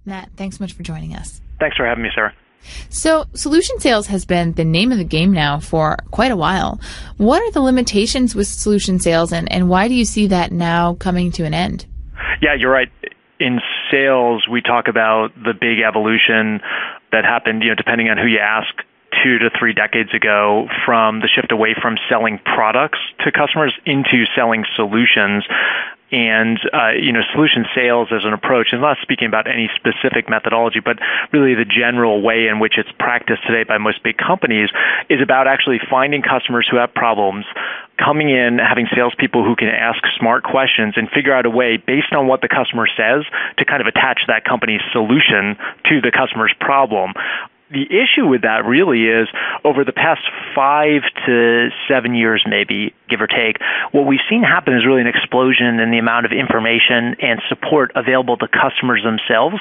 Matt, thanks so much for joining us. Thanks for having me, Sarah. So solution sales has been the name of the game now for quite a while. What are the limitations with solution sales, and why do you see that now coming to an end? Yeah, you're right. In sales, we talk about the big evolution that happened, depending on who you ask, 2 to 3 decades ago, from the shift away from selling products to customers into selling solutions. And, solution sales as an approach, and not speaking about any specific methodology, but really the general way in which it's practiced today by most big companies, is about actually finding customers who have problems, coming in, having salespeople who can ask smart questions and figure out a way based on what the customer says to kind of attach that company's solution to the customer's problem. The issue with that really is over the past 5 to 7 years, maybe, give or take, what we've seen happen is really an explosion in the amount of information and support available to customers themselves.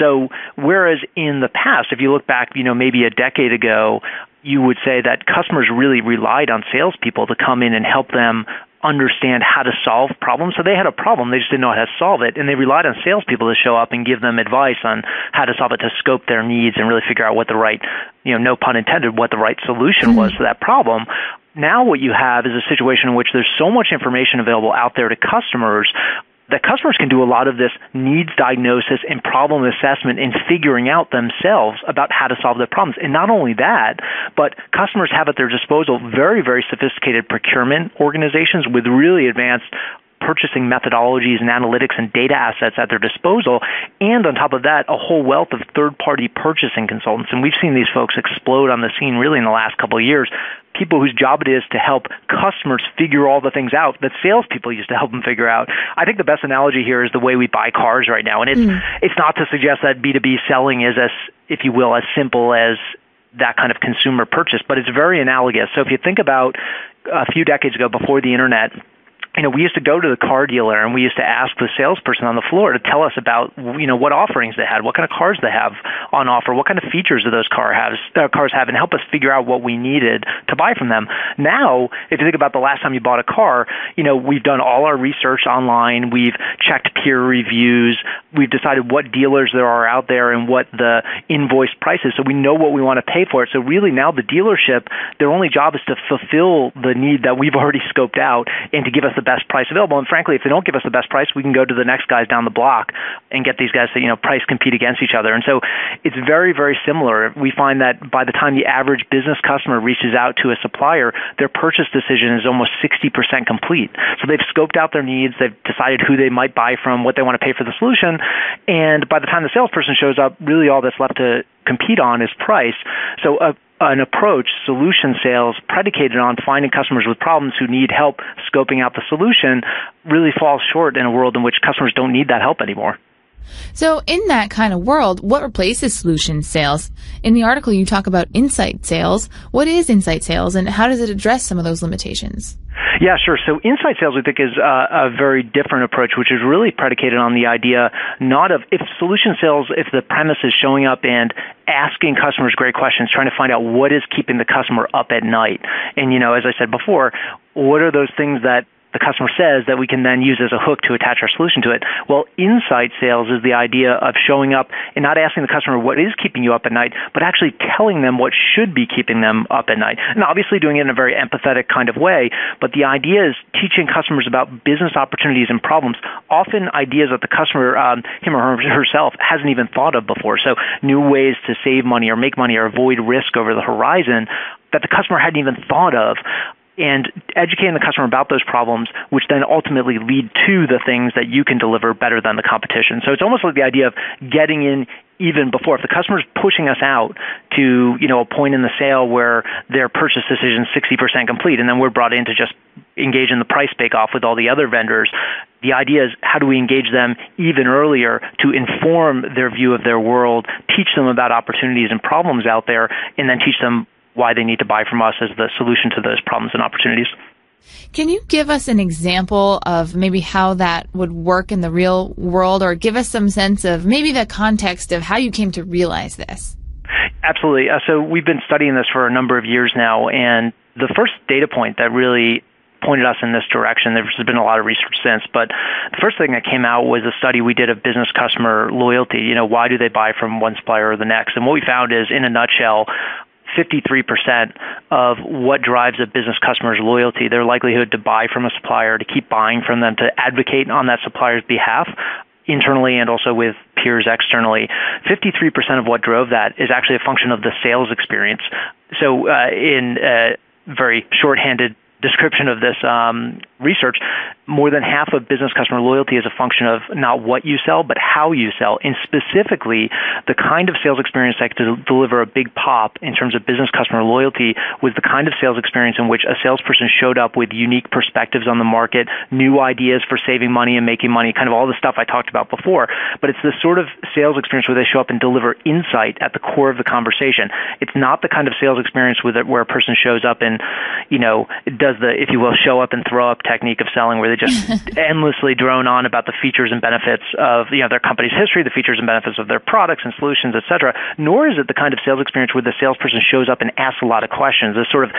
So whereas in the past, if you look back, maybe a decade ago, you would say that customers really relied on salespeople to come in and help them understand how to solve problems. So they had a problem, they just didn't know how to solve it, and they relied on salespeople to show up and give them advice on how to solve it, to scope their needs and really figure out what the right, no pun intended, what the right solution was to that problem. Now what you have is a situation in which there's so much information available out there to customers that customers can do a lot of this needs diagnosis and problem assessment in figuring out themselves about how to solve their problems. And not only that, but customers have at their disposal very, very sophisticated procurement organizations with really advanced purchasing methodologies and analytics and data assets at their disposal, and on top of that, a whole wealth of third-party purchasing consultants. And we've seen these folks explode on the scene really in the last couple of years, people whose job it is to help customers figure all the things out that salespeople used to help them figure out. I think the best analogy here is the way we buy cars right now, and it's not to suggest that B2B selling is, as, if you will, as simple as that kind of consumer purchase, but it's very analogous. So if you think about a few decades ago, before the internet, we used to go to the car dealer and we used to ask the salesperson on the floor to tell us about, what offerings they had, what kind of cars they have on offer, what kind of features do those cars have, and help us figure out what we needed to buy from them. Now, if you think about the last time you bought a car, we've done all our research online, we've checked peer reviews, we've decided what dealers there are out there and what the invoice price is, so we know what we want to pay for it. So really now the dealership, their only job is to fulfill the need that we've already scoped out and to give us the best price available. And frankly, if they don't give us the best price, we can go to the next guys down the block and get these guys to, price compete against each other. And so it's very, very similar. We find that by the time the average business customer reaches out to a supplier, their purchase decision is almost 60% complete. So they've scoped out their needs, they've decided who they might buy from, what they want to pay for the solution, and by the time the salesperson shows up, really all that's left to compete on is price. So an approach, solution sales, predicated on finding customers with problems who need help scoping out the solution, really falls short in a world in which customers don't need that help anymore. So in that kind of world, what replaces solution sales? In the article, you talk about insight sales. What is insight sales, and how does it address some of those limitations? Yeah, sure. So insight sales, we think, is a very different approach, which is really predicated on the idea not of, if solution sales, if the premise is showing up and asking customers great questions, trying to find out what is keeping the customer up at night. And, as I said before, what are those things that the customer says that we can then use as a hook to attach our solution to it? Well, insight sales is the idea of showing up and not asking the customer what is keeping you up at night, but actually telling them what should be keeping them up at night. And obviously doing it in a very empathetic kind of way, but the idea is teaching customers about business opportunities and problems, often ideas that the customer, him or herself, hasn't even thought of before. So new ways to save money or make money or avoid risk over the horizon that the customer hadn't even thought of, and educating the customer about those problems, which then ultimately lead to the things that you can deliver better than the competition. So it's almost like the idea of getting in even before. If the customer's pushing us out to, a point in the sale where their purchase decision is 60% complete, and then we're brought in to just engage in the price bake-off with all the other vendors, the idea is how do we engage them even earlier to inform their view of their world, teach them about opportunities and problems out there, and then teach them why they need to buy from us as the solution to those problems and opportunities. Can you give us an example of maybe how that would work in the real world, or give us some sense of maybe the context of how you came to realize this? Absolutely. So we've been studying this for a number of years now, and the first data point that really pointed us in this direction. There's been a lot of research since, but the first thing that came out was a study we did of business customer loyalty. Why do they buy from one supplier or the next? And what we found is, in a nutshell, 53% of what drives a business customer's loyalty, their likelihood to buy from a supplier, to keep buying from them, to advocate on that supplier's behalf, internally and also with peers externally, 53% of what drove that is actually a function of the sales experience. So in a very shorthanded description of this research, more than half of business customer loyalty is a function of not what you sell, but how you sell. And specifically, the kind of sales experience that could deliver a big pop in terms of business customer loyalty was the kind of sales experience in which a salesperson showed up with unique perspectives on the market, new ideas for saving money and making money, kind of all the stuff I talked about before. But it's this sort of sales experience where they show up and deliver insight at the core of the conversation. It's not the kind of sales experience where a person shows up and, does the, if you will, show up and throw up technique of selling, where they just endlessly drone on about the features and benefits of their company's history, the features and benefits of their products and solutions, et cetera. Nor is it the kind of sales experience where the salesperson shows up and asks a lot of questions. This sort of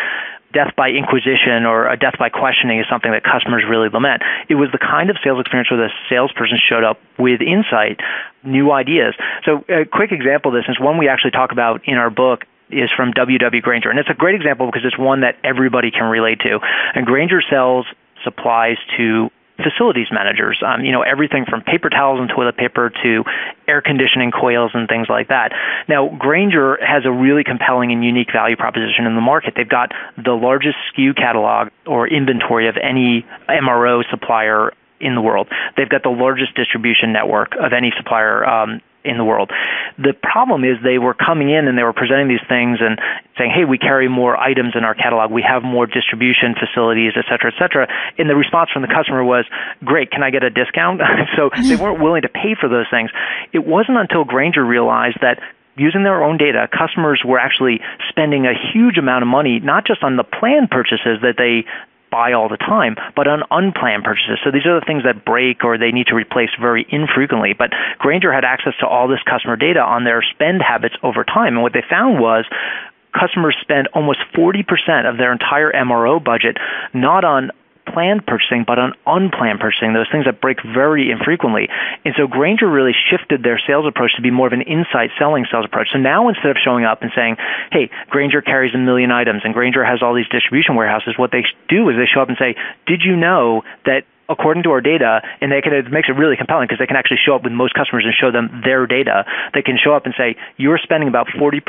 death by inquisition or a death by questioning is something that customers really lament. It was the kind of sales experience where the salesperson showed up with insight, new ideas. So a quick example of this is one we actually talk about in our book, is from W.W. Grainger. And it's a great example because it's one that everybody can relate to. And Grainger sells supplies to facilities managers, everything from paper towels and toilet paper to air conditioning coils and things like that. Now, Grainger has a really compelling and unique value proposition in the market. They've got the largest SKU catalog or inventory of any MRO supplier in the world. They've got the largest distribution network of any supplier in the world. The problem is they were coming in and they were presenting these things and saying, hey, we carry more items in our catalog, we have more distribution facilities, et cetera, et cetera. And the response from the customer was, great, can I get a discount? So they weren't willing to pay for those things. It wasn't until Grainger realized that using their own data, customers were actually spending a huge amount of money, not just on the planned purchases that they buy all the time, but on unplanned purchases. So these are the things that break or they need to replace very infrequently. But Grainger had access to all this customer data on their spend habits over time. And what they found was customers spend almost 40% of their entire MRO budget not on planned purchasing, but on unplanned purchasing, those things that break very infrequently. And so Grainger really shifted their sales approach to be more of an insight selling sales approach. So now instead of showing up and saying, hey, Grainger carries 1 million items and Grainger has all these distribution warehouses, what they do is they show up and say, did you know that according to our data, and it makes it really compelling because they can actually show up with most customers and show them their data. They can show up and say, you're spending about 40%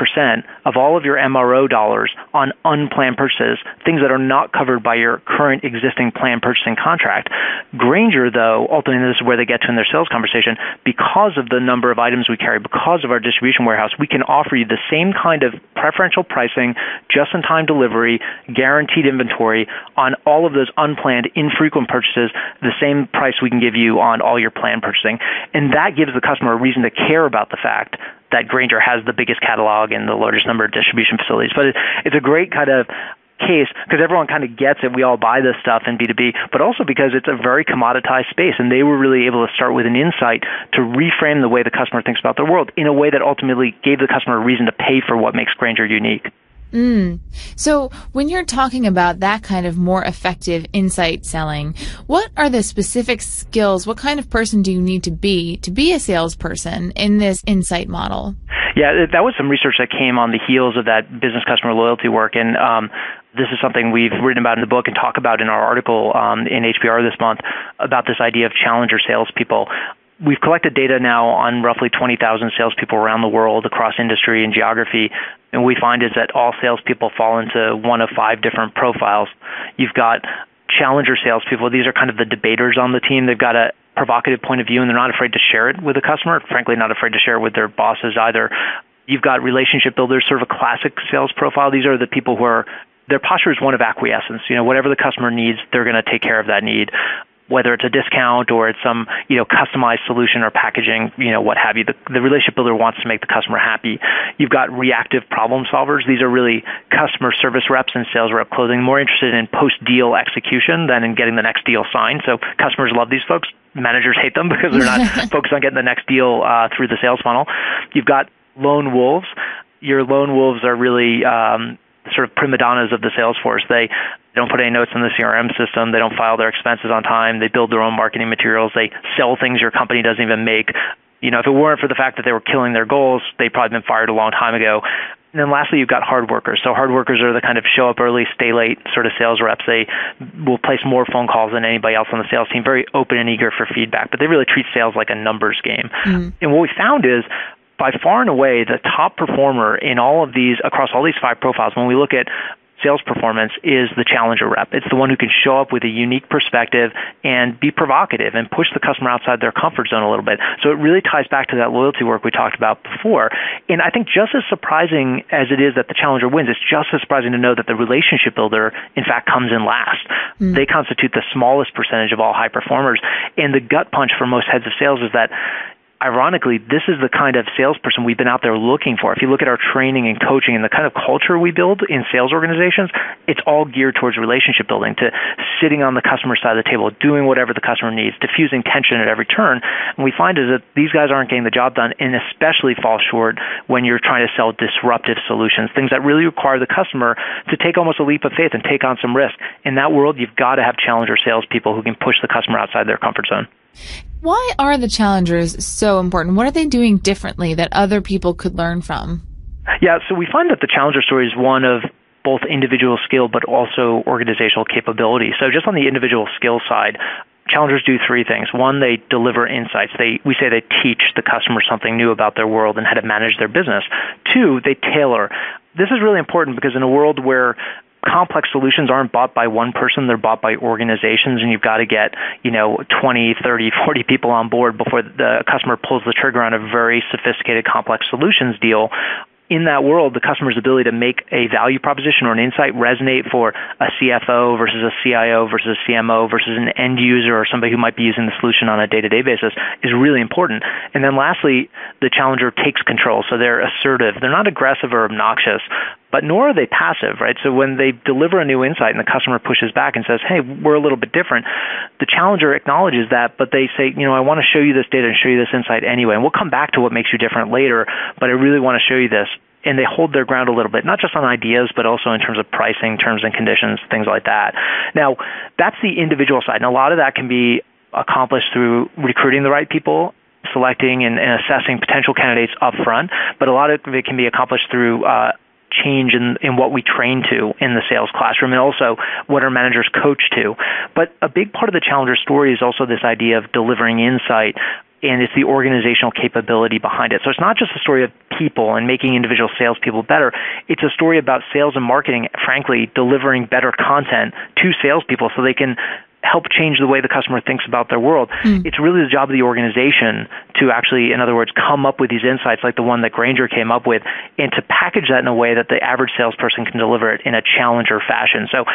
of all of your MRO dollars on unplanned purchases, things that are not covered by your current existing planned purchasing contract. Grainger, though, ultimately this is where they get to in their sales conversation, because of the number of items we carry, because of our distribution warehouse, we can offer you the same kind of preferential pricing, just-in-time delivery, guaranteed inventory on all of those unplanned, infrequent purchases, the same price we can give you on all your planned purchasing. And that gives the customer a reason to care about the fact that Grainger has the biggest catalog and the largest number of distribution facilities. But it's a great kind of case because everyone kind of gets it. We all buy this stuff in B2B, but also because it's a very commoditized space. And they were really able to start with an insight to reframe the way the customer thinks about their world in a way that ultimately gave the customer a reason to pay for what makes Grainger unique. So when you're talking about that kind of more effective insight selling, what are the specific skills? What kind of person do you need to be a salesperson in this insight model? Yeah, that was some research that came on the heels of that business customer loyalty work. And this is something we've written about in the book and talk about in our article in HBR this month about this idea of challenger salespeople. We've collected data now on roughly 20,000 salespeople around the world across industry and geography, and what we find is that all salespeople fall into one of 5 different profiles. You've got challenger salespeople. These are kind of the debaters on the team. They've got a provocative point of view, and they're not afraid to share it with the customer, frankly, not afraid to share it with their bosses either. You've got relationship builders, sort of a classic sales profile. These are the people who are, their posture is one of acquiescence. Whatever the customer needs, they're going to take care of that need, whether it's a discount or it's some, customized solution or packaging, what have you. The relationship builder wants to make the customer happy. You've got reactive problem solvers. These are really customer service reps and sales rep clothing, more interested in post-deal execution than in getting the next deal signed. So customers love these folks. Managers hate them because they're not focused on getting the next deal through the sales funnel. You've got lone wolves. Your lone wolves are really sort of prima donnas of the sales force. They They don't put any notes in the CRM system. They don't file their expenses on time. They build their own marketing materials. They sell things your company doesn't even make. If it weren't for the fact that they were killing their goals, they'd probably been fired a long time ago. And then lastly, you've got hard workers. So hard workers are the kind of show up early, stay late sort of sales reps. They will place more phone calls than anybody else on the sales team, very open and eager for feedback, but they really treat sales like a numbers game. Mm-hmm. And what we found is, by far and away, the top performer in all of these, across all these 5 profiles, when we look at sales performance, is the challenger rep. It's the one who can show up with a unique perspective and be provocative and push the customer outside their comfort zone a little bit. So it really ties back to that loyalty work we talked about before. And I think just as surprising as it is that the challenger wins, it's just as surprising to know that the relationship builder, in fact, comes in last. They constitute the smallest percentage of all high performers. And the gut punch for most heads of sales is that, ironically, this is the kind of salesperson we've been out there looking for. If you look at our training and coaching and the kind of culture we build in sales organizations, it's all geared towards relationship building, to sitting on the customer side of the table, doing whatever the customer needs, diffusing tension at every turn. And we find is that these guys aren't getting the job done, and especially fall short when you're trying to sell disruptive solutions, things that really require the customer to take almost a leap of faith and take on some risk. In that world, you've got to have challenger salespeople who can push the customer outside their comfort zone. Why are the challengers so important? What are they doing differently that other people could learn from? Yeah, so we find that the challenger story is one of both individual skill but also organizational capability. So just on the individual skill side, challengers do 3 things. 1, they deliver insights. We say they teach the customer something new about their world and how to manage their business. 2, they tailor. This is really important because in a world where complex solutions aren't bought by one person, they're bought by organizations, and you've got to get, 20, 30, 40 people on board before the customer pulls the trigger on a very sophisticated, complex solutions deal. In that world, the customer's ability to make a value proposition or an insight resonate for a CFO versus a CIO versus a CMO versus an end user or somebody who might be using the solution on a day-to-day basis is really important. And then lastly, the challenger takes control. So they're assertive. They're not aggressive or obnoxious, but nor are they passive, right? So when they deliver a new insight and the customer pushes back and says, hey, we're a little bit different, the challenger acknowledges that, but they say, I want to show you this data and show you this insight anyway. And we'll come back to what makes you different later, but I really want to show you this. And they hold their ground a little bit, not just on ideas, but also in terms of pricing, terms and conditions, things like that. Now, that's the individual side. And a lot of that can be accomplished through recruiting the right people, selecting and assessing potential candidates up front, but a lot of it can be accomplished through change in what we train to in the sales classroom and also what our managers coach to. But a big part of the challenger story is also this idea of delivering insight, and it's the organizational capability behind it. So it's not just a story of people and making individual salespeople better. It's a story about sales and marketing, frankly, delivering better content to salespeople so they can help change the way the customer thinks about their world. It's really the job of the organization to actually, in other words, come up with these insights like the one that Grainger came up with and to package that in a way that the average salesperson can deliver it in a challenger fashion. So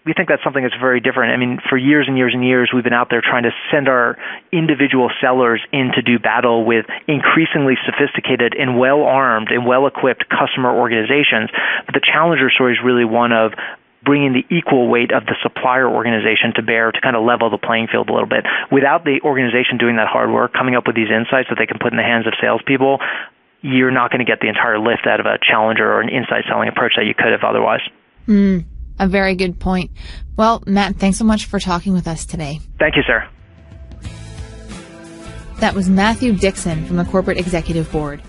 we think that's something that's very different. I mean, for years and years and years, we've been out there trying to send our individual sellers in to do battle with increasingly sophisticated and well-armed and well-equipped customer organizations. But the challenger story is really one of bringing the equal weight of the supplier organization to bear to kind of level the playing field a little bit. Without the organization doing that hard work, coming up with these insights that they can put in the hands of salespeople, you're not going to get the entire lift out of a challenger or an insight selling approach that you could have otherwise. A very good point. Well, Matt, thanks so much for talking with us today. Thank you, sir. That was Matthew Dixon from the Corporate Executive Board.